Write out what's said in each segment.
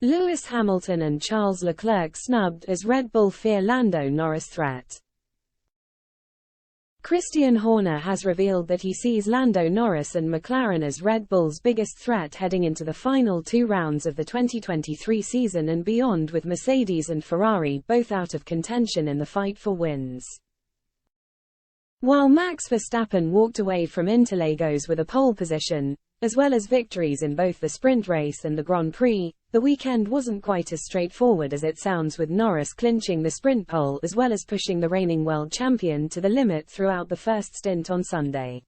Lewis Hamilton and Charles Leclerc snubbed as Red Bull fear Lando Norris threat. Christian Horner has revealed that he sees Lando Norris and McLaren as Red Bull's biggest threat heading into the final 2 rounds of the 2023 season and beyond, with Mercedes and Ferrari both out of contention in the fight for wins. While Max Verstappen walked away from Interlagos with a pole position, as well as victories in both the sprint race and the Grand Prix, the weekend wasn't quite as straightforward as it sounds, with Norris clinching the sprint pole as well as pushing the reigning world champion to the limit throughout the first stint on Sunday.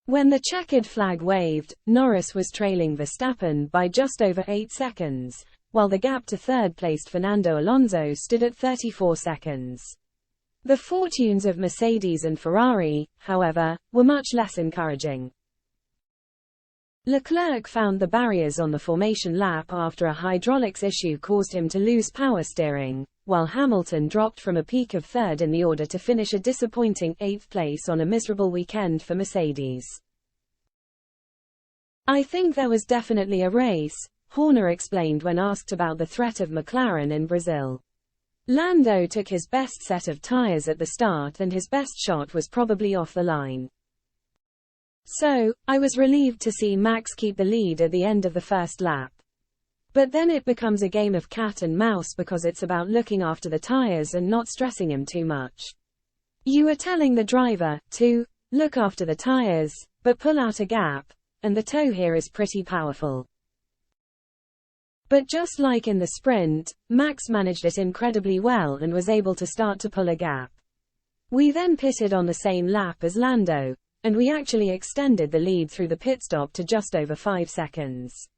When the checkered flag waved, Norris was trailing Verstappen by just over 8 seconds, while the gap to third-placed Fernando Alonso stood at 34 seconds. The fortunes of Mercedes and Ferrari, however, were much less encouraging. Leclerc found the barriers on the formation lap after a hydraulics issue caused him to lose power steering, while Hamilton dropped from a peak of third in the order to finish a disappointing 8th place on a miserable weekend for Mercedes. "I think there was definitely a race," Horner explained when asked about the threat of McLaren in Brazil. "Lando took his best set of tires at the start and his best shot was probably off the line. So, I was relieved to see Max keep the lead at the end of the first lap. But then it becomes a game of cat and mouse because it's about looking after the tires and not stressing him too much. You are telling the driver to look after the tires, but pull out a gap, and the toe here is pretty powerful." But just like in the sprint, Max managed it incredibly well and was able to start to pull a gap. "We then pitted on the same lap as Lando, and we actually extended the lead through the pit stop to just over 5 seconds.